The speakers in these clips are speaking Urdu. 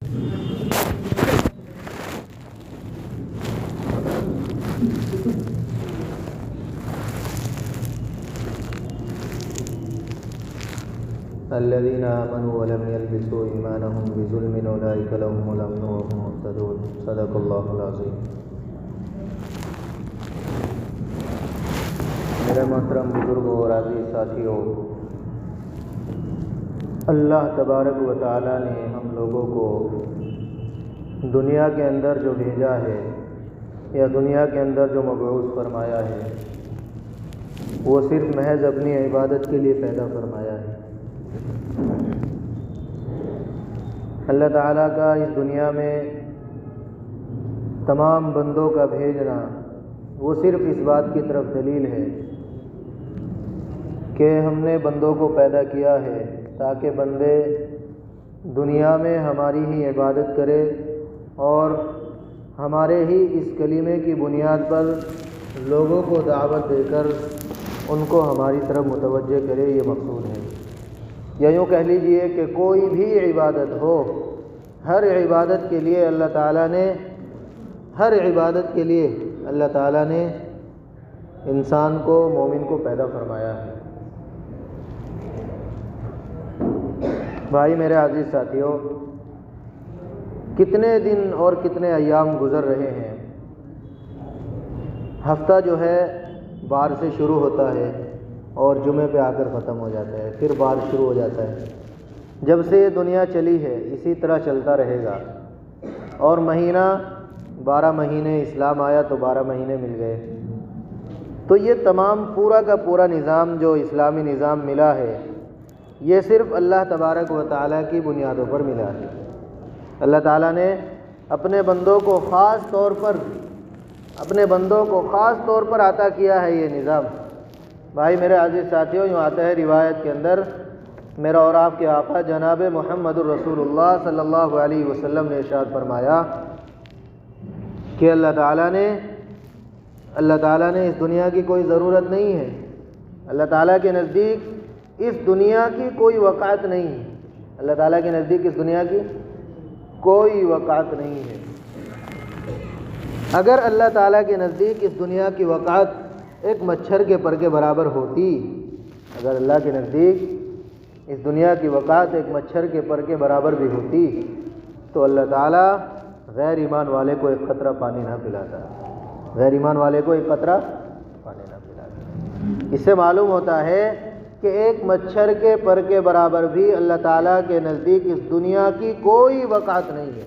الذين آمنوا ولم يلبسوا إيمانهم بظلم أولئك لهم الأمن وهم مهتدون صدق الله العظيم۔ میرے محترم بزرگوں اور عزیز ساتھیوں، اللہ تبارک و تعالیٰ نے ہم لوگوں کو دنیا کے اندر جو بھیجا ہے یا دنیا کے اندر جو مبعوث فرمایا ہے وہ صرف محض اپنی عبادت کے لیے پیدا فرمایا ہے۔ اللہ تعالیٰ کا اس دنیا میں تمام بندوں کا بھیجنا وہ صرف اس بات کی طرف دلیل ہے کہ ہم نے بندوں کو پیدا کیا ہے تاکہ بندے دنیا میں ہماری ہی عبادت کرے اور ہمارے ہی اس کلمے کی بنیاد پر لوگوں کو دعوت دے کر ان کو ہماری طرف متوجہ کرے، یہ مقصود ہے۔ یا یوں کہہ لیجئے کہ کوئی بھی عبادت ہو، ہر عبادت کے لیے اللہ تعالیٰ نے انسان کو، مومن کو پیدا فرمایا ہے۔ بھائی میرے عزیز ساتھیوں، کتنے دن اور کتنے ایام گزر رہے ہیں۔ ہفتہ جو ہے بار سے شروع ہوتا ہے اور جمعے پہ آ کر ختم ہو جاتا ہے، پھر بار شروع ہو جاتا ہے۔ جب سے یہ دنیا چلی ہے اسی طرح چلتا رہے گا، اور مہینہ 12 مہینے اسلام آیا تو 12 مہینے مل گئے۔ تو یہ تمام پورا کا پورا نظام جو اسلامی نظام ملا ہے یہ صرف اللہ تبارک و تعالیٰ کی بنیادوں پر ملا ہے۔ اللہ تعالیٰ نے اپنے بندوں کو خاص طور پر عطا کیا ہے یہ نظام۔ بھائی میرے عزیز ساتھیوں، یوں آتا ہے روایت کے اندر، میرا اور آپ کے آقا جناب محمد الرسول اللہ صلی اللہ علیہ وسلم نے ارشاد فرمایا کہ اللہ تعالیٰ نے اس دنیا کی کوئی ضرورت نہیں ہے، اللہ تعالیٰ کے نزدیک اس دنیا کی کوئی وقعت نہیں ہے، اللہ تعالیٰ کے نزدیک اس دنیا کی کوئی وقعت نہیں ہے۔ اگر اللہ تعالیٰ کے نزدیک اس دنیا کی وقعت ایک مچھر کے پر کے برابر ہوتی، اگر اللہ کے نزدیک اس دنیا کی وقعت ایک مچھر کے پر کے برابر بھی ہوتی تو اللہ تعالیٰ غیر ایمان والے کو ایک قطرہ پانی نہ پلاتا، اس سے معلوم ہوتا ہے کہ ایک مچھر کے پر کے برابر بھی اللہ تعالیٰ کے نزدیک اس دنیا کی کوئی وقعت نہیں ہے،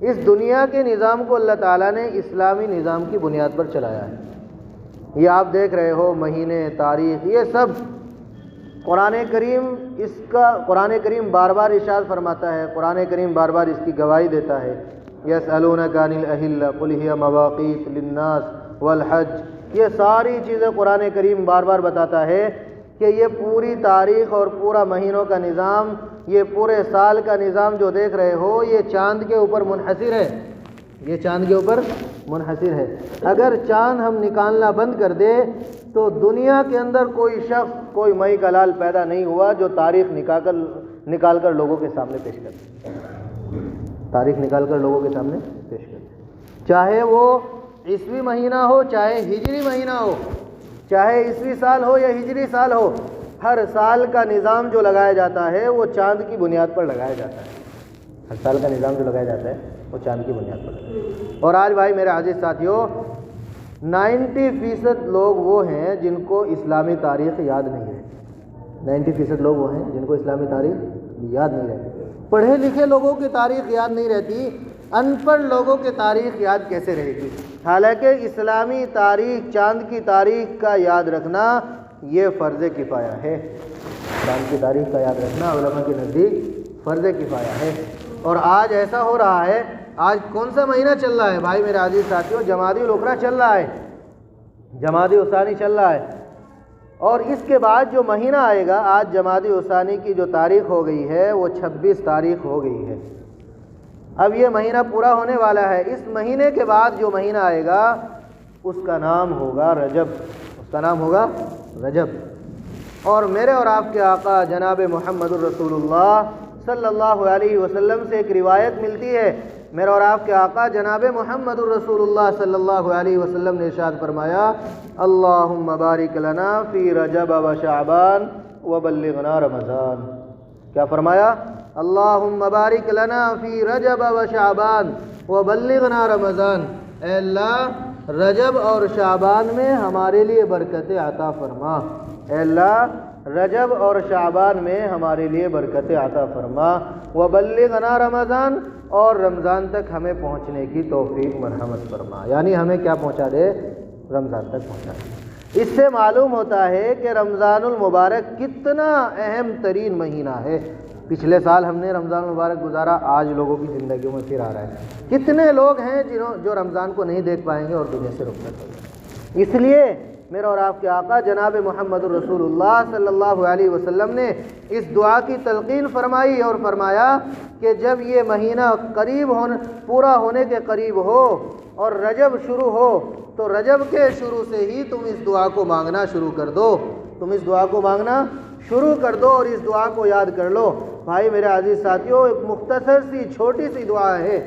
اس دنیا کے نظام کو اللہ تعالیٰ نے اسلامی نظام کی بنیاد پر چلایا ہے۔ یہ آپ دیکھ رہے ہو، مہینے، تاریخ، یہ سب قرآن کریم بار بار ارشاد فرماتا ہے، قرآن کریم بار بار اس کی گواہی دیتا ہے۔ یسألونک عن الأہلة قل ہی مواقیت للناس والحج، یہ ساری چیزیں قرآن کریم بار بار بتاتا ہے کہ یہ پوری تاریخ اور پورا مہینوں کا نظام، یہ پورے سال کا نظام جو دیکھ رہے ہو یہ چاند کے اوپر منحصر ہے، اگر چاند ہم نکالنا بند کر دے تو دنیا کے اندر کوئی شخص، کوئی مئی کا لال پیدا نہیں ہوا جو تاریخ نکال کر لوگوں کے سامنے پیش کرے، چاہے وہ عیسوی مہینہ ہو، چاہے ہجری مہینہ ہو، چاہے عیسوی سال ہو یا ہجری سال ہو، ہر سال کا نظام جو لگایا جاتا ہے وہ چاند کی بنیاد پر لگایا جاتا ہے، اور آج بھائی میرے عزیز ساتھیوں 90% لوگ وہ ہیں جن کو اسلامی تاریخ یاد نہیں ہے، 90% لوگ وہ ہیں جن کو اسلامی تاریخ یاد نہیں رہتی۔ پڑھے لکھے لوگوں کی تاریخ یاد نہیں رہتی، ان پڑھ لوگوں کی تاریخ یاد کیسے رہے گی؟ حالانکہ اسلامی تاریخ، چاند کی تاریخ کا یاد رکھنا یہ فرض کفایہ ہے، چاند کی تاریخ کا یاد رکھنا علماء کے نزدیک فرض کفایہ ہے۔ اور آج ایسا ہو رہا ہے، آج کون سا مہینہ چل رہا ہے بھائی میرے عزیز ساتھیوں؟ جمادی الاخری چل رہا ہے، جمادی الثانی چل رہا ہے، اور اس کے بعد جو مہینہ آئے گا، آج جمادی الثانی کی جو تاریخ ہو گئی ہے وہ 26 تاریخ ہو گئی ہے، اب یہ مہینہ پورا ہونے والا ہے۔ اس مہینے کے بعد جو مہینہ آئے گا اس کا نام ہوگا رجب، اور میرے اور آپ کے آقا جناب محمد الرسول اللہ صلی اللہ علیہ وسلم سے ایک روایت ملتی ہے، میرے اور آپ کے آقا جناب محمد الرسول اللہ صلی اللہ علیہ وسلم نے ارشاد فرمایا، اللہم بارک لنا فی رجب و شعبان وبلغنا رمضان۔ کیا فرمایا؟ اللہم بارک لنا فی رجب و شعبان وبلغنا رمضان، اے اللہ رجب اور شعبان میں ہمارے لیے برکتیں عطا فرما، اے اللہ رجب اور شعبان میں ہمارے لیے برکتیں عطا فرما، وبلغنا رمضان، اور رمضان تک ہمیں پہنچنے کی توفیق مرحمت فرما، یعنی ہمیں کیا پہنچا دے؟ رمضان تک پہنچا دے۔ اس سے معلوم ہوتا ہے کہ رمضان المبارک کتنا اہم ترین مہینہ ہے۔ پچھلے سال ہم نے رمضان المبارک گزارا، آج لوگوں کی زندگیوں میں پھر آ رہا ہے۔ کتنے لوگ ہیں جو رمضان کو نہیں دیکھ پائیں گے اور دنیا سے رخصت ہو گئے۔ اس لیے میرا اور آپ کے آقا جناب محمد الرسول اللہ صلی اللہ علیہ وسلم نے اس دعا کی تلقین فرمائی اور فرمایا کہ جب یہ مہینہ پورا ہونے کے قریب ہو اور رجب شروع ہو تو رجب کے شروع سے ہی تم اس دعا کو مانگنا شروع کر دو، تم اس دعا کو مانگنا شروع کر دو اور اس دعا کو یاد کر لو۔ بھائی میرے عزیز ساتھیوں، ایک مختصر سی چھوٹی سی دعا ہے،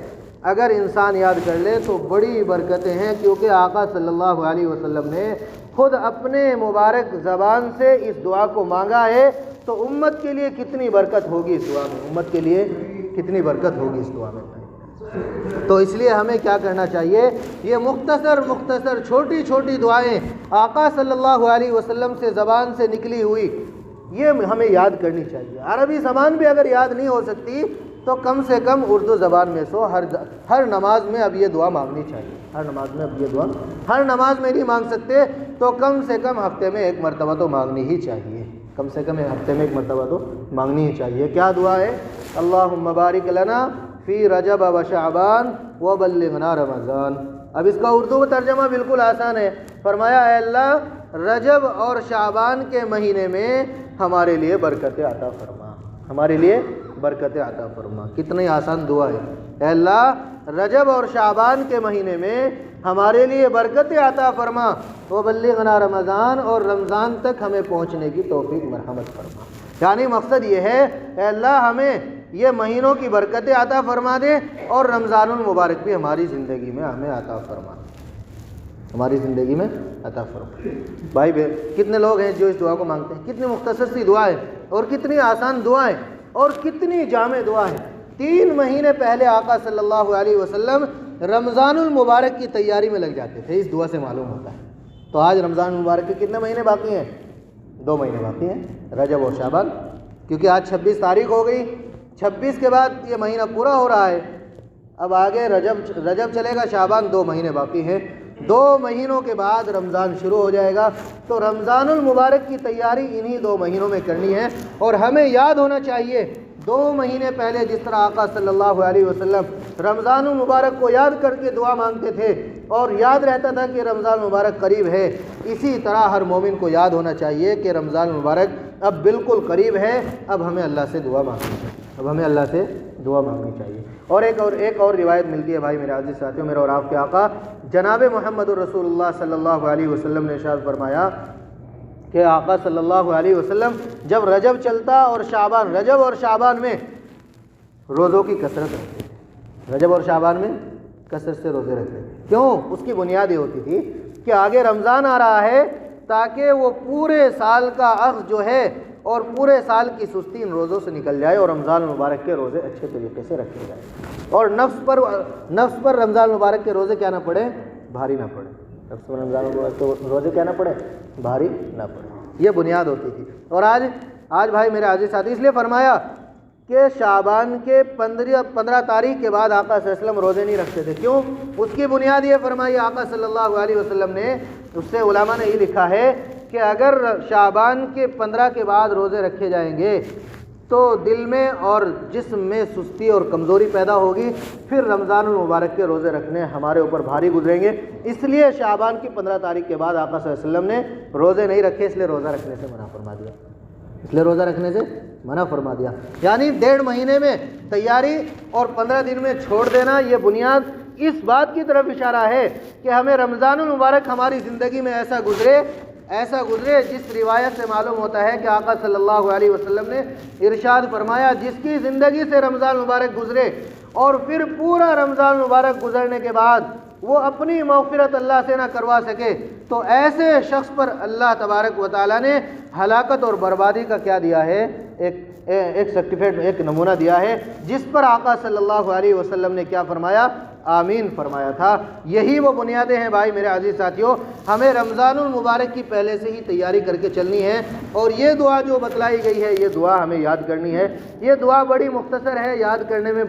اگر انسان یاد کر لے تو بڑی برکتیں ہیں، کیونکہ آقا صلی اللہ علیہ وسلم نے خود اپنے مبارک زبان سے اس دعا کو مانگا ہے، تو امت کے لیے کتنی برکت ہوگی اس دعا میں، امت کے لیے کتنی برکت ہوگی اس دعا میں۔ تو اس لیے ہمیں کیا کرنا چاہیے؟ یہ مختصر چھوٹی چھوٹی دعائیں آقا صلی اللہ علیہ وسلم سے زبان سے نکلی ہوئی، یہ ہمیں یاد کرنی چاہیے۔ عربی زبان بھی اگر یاد نہیں ہو سکتی تو کم سے کم اردو زبان میں ہر نماز میں اب یہ دعا مانگنی چاہیے، ہر نماز میں اب یہ دعا، ہر نماز میں نہیں مانگ سکتے تو کم سے کم ہفتے میں ایک مرتبہ تو مانگنی ہی چاہیے، کم سے کم ہفتے میں ایک مرتبہ تو مانگنی ہی چاہیے۔ کیا دعا ہے؟ اللہم بارک لنا فی رجب و شعبان وبلغنا رمضان۔ اب اس کا اردو ترجمہ بالکل آسان ہے، فرمایا اے اللہ رجب اور شعبان کے مہینے میں ہمارے لیے برکتیں عطا فرما، ہمارے لیے برکتیں عطا فرما۔ کتنی آسان دعا ہے، اے اللہ رجب اور شعبان کے مہینے میں ہمارے لیے برکتیں عطا فرما، وبلغنا رمضان، اور رمضان تک ہمیں پہنچنے کی توفیق مرحمت فرما۔ یعنی مقصد یہ ہے اے اللہ ہمیں یہ مہینوں کی برکتیں عطا فرما دے اور رمضان المبارک بھی ہماری زندگی میں ہمیں عطا فرما، ہماری زندگی میں عطا فرما۔ بھائی کتنے لوگ ہیں جو اس دعا کو مانگتے ہیں؟ کتنی مختصر سی دعا ہے اور کتنی آسان دعا ہے اور کتنی جامع دعا ہے۔ 3 مہینے پہلے آقا صلی اللہ علیہ وسلم رمضان المبارک کی تیاری میں لگ جاتے تھے، اس دعا سے معلوم ہوتا ہے۔ تو آج رمضان المبارک کے کتنے مہینے باقی ہیں؟ 2 مہینے باقی ہیں، رجب اور شعبان، کیونکہ آج 26 تاریخ ہو گئی، 26 کے بعد یہ مہینہ پورا ہو رہا ہے، اب آگے رجب چلے گا، شعبان 2 مہینے باقی ہیں، 2 مہینوں کے بعد رمضان شروع ہو جائے گا۔ تو رمضان المبارک کی تیاری انہی 2 مہینوں میں کرنی ہے، اور ہمیں یاد ہونا چاہیے 2 مہینے پہلے جس طرح آقا صلی اللہ علیہ وسلم رمضان المبارک کو یاد کر کے دعا مانگتے تھے اور یاد رہتا تھا کہ رمضان المبارک قریب ہے، اسی طرح ہر مومن کو یاد ہونا چاہیے کہ رمضان المبارک اب بالکل قریب ہے، اب ہمیں اللہ سے دعا مانگنی چاہیے، اب ہمیں اللہ سے دعا مانگنی چاہیے۔ اور ایک اور روایت ملتی ہے بھائی میرے عزیز ساتھیوں، میرے اور آپ کے آقا جناب محمد الرسول اللہ صلی اللہ علیہ وسلم نے ارشاد فرمایا کہ آقا صلی اللہ علیہ وسلم جب رجب چلتا اور رجب اور شعبان میں روزوں کی کثرت رکھتے تھے، رجب اور شعبان میں کثرت سے روزے رکھتے تھے۔ کیوں؟ اس کی بنیاد یہ ہوتی تھی کہ آگے رمضان آ رہا ہے، تاکہ وہ پورے سال کا اخذ جو ہے اور پورے سال کی سستی ان روزوں سے نکل جائے اور رمضان المبارک کے روزے اچھے طریقے سے رکھے جائیں، اور نفس پر رمضان المبارک کے روزے کیا نہ پڑے؟ بھاری نہ پڑے، نفس پر رمضان المبارک کے روزے کیا نہ پڑے؟ بھاری نہ پڑے۔ یہ بنیاد ہوتی تھی۔ اور آج بھائی میرے عزیز ساتھی، اس لیے فرمایا کہ شعبان کے 15 تاریخ کے بعد آقا صلی اللہ علیہ وسلم روزے نہیں رکھتے تھے۔ کیوں؟ اس کی بنیاد یہ فرمائی آقا صلی اللہ علیہ وسلم نے، اس سے علماء نے یہ لکھا ہے کہ اگر شعبان کے 15 کے بعد روزے رکھے جائیں گے تو دل میں اور جسم میں سستی اور کمزوری پیدا ہوگی، پھر رمضان المبارک کے روزے رکھنے ہمارے اوپر بھاری گزریں گے۔ اس لیے شعبان کی 15 تاریخ کے بعد آقا صلی اللہ علیہ وسلم نے روزے نہیں رکھے، اس لیے روزہ رکھنے سے منع فرما دیا، اس لیے روزہ رکھنے سے منع فرما دیا۔ یعنی 1.5 مہینے میں تیاری اور 15 دن میں چھوڑ دینا، یہ بنیاد اس بات کی طرف اشارہ ہے کہ ہمیں رمضان المبارک ہماری زندگی میں ایسا گزرے، ایسا گزرے جس روایت سے معلوم ہوتا ہے کہ آقا صلی اللہ علیہ وسلم نے ارشاد فرمایا جس کی زندگی سے رمضان مبارک گزرے اور پھر پورا رمضان مبارک گزرنے کے بعد وہ اپنی مغفرت اللہ سے نہ کروا سکے تو ایسے شخص پر اللہ تبارک و تعالیٰ نے ہلاکت اور بربادی کا کیا دیا ہے، ایک سرٹیفکیٹ، ایک نمونہ دیا ہے، جس پر آقا صلی اللہ علیہ وسلم نے کیا فرمایا، آمین فرمایا تھا۔ یہی وہ بنیادیں ہیں بھائی میرے عزیز ساتھیوں، ہمیں رمضان المبارک کی پہلے سے ہی تیاری کر کے چلنی ہے، اور یہ دعا جو بتلائی گئی ہے یہ دعا ہمیں یاد کرنی ہے۔ یہ دعا بڑی مختصر ہے، یاد کرنے میں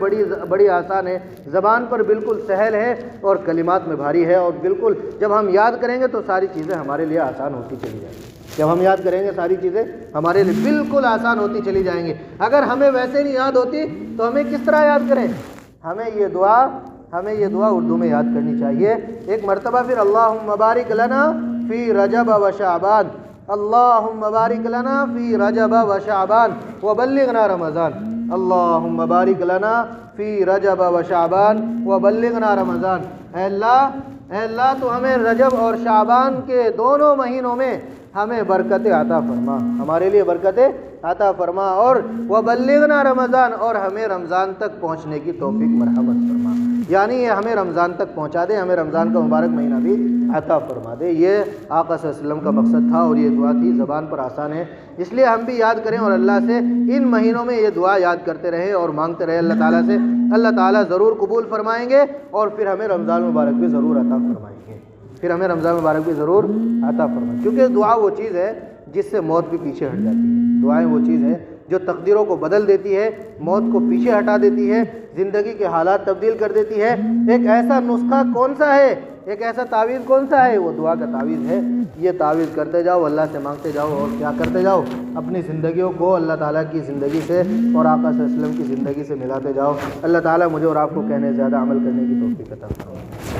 بڑی آسان ہے، زبان پر بالکل سہل ہے اور کلمات میں بھاری ہے، اور بالکل جب ہم یاد کریں گے تو ساری چیزیں ہمارے لیے آسان ہوتی چلی جائیں گی۔ جب ہم یاد کریں گے ساری چیزیں ہمارے لیے بالکل آسان ہوتی چلی جائیں گی۔ اگر ہمیں ویسے نہیں یاد ہوتی تو ہمیں کس طرح یاد کریں؟ ہمیں یہ دعا اردو میں یاد کرنی چاہیے۔ ایک مرتبہ پھر اللہم بارک لنا فی رجب و شعبان، اللہم بارک لنا فی رجب و شعبان وبلغنا رمضان، اللہم بارک لنا فی رجب و شعبان وبلغنا رمضان۔ اے اللہ تو ہمیں رجب اور شعبان کے دونوں مہینوں میں ہمیں برکتیں عطا فرما، ہمارے لیے برکتیں عطا فرما، اور وبلغنا رمضان، اور ہمیں رمضان تک پہنچنے کی توفیق مرحمت فرما، یعنی یہ ہمیں رمضان تک پہنچا دے، ہمیں رمضان کا مبارک مہینہ بھی عطا فرما دے۔ یہ آقا صلی اللہ علیہ وسلم کا مقصد تھا اور یہ دعا تھی، زبان پر آسان ہے، اس لیے ہم بھی یاد کریں اور اللہ سے ان مہینوں میں یہ دعا یاد کرتے رہیں اور مانگتے رہیں اللہ تعالیٰ سے۔ اللہ تعالیٰ ضرور قبول فرمائیں گے اور پھر ہمیں رمضان مبارک بھی ضرور عطا فرمائیں گے، کیونکہ دعا وہ چیز ہے جس سے موت بھی پیچھے ہٹ جاتی ہے۔ دعائیں وہ چیز ہے جو تقدیروں کو بدل دیتی ہے، موت کو پیچھے ہٹا دیتی ہے، زندگی کے حالات تبدیل کر دیتی ہے۔ ایک ایسا نسخہ کون سا ہے، ایک ایسا تعویذ کون سا ہے؟ وہ دعا کا تعویذ ہے۔ یہ تعویذ کرتے جاؤ، اللہ سے مانگتے جاؤ، اور کیا کرتے جاؤ، اپنی زندگیوں کو اللہ تعالیٰ کی زندگی سے اور آقا صلی اللہ علیہ وسلم کی زندگی سے ملاتے جاؤ۔ اللہ تعالیٰ مجھے اور آپ کو کہنے زیادہ عمل کرنے کی توفیق عطا فرمائے۔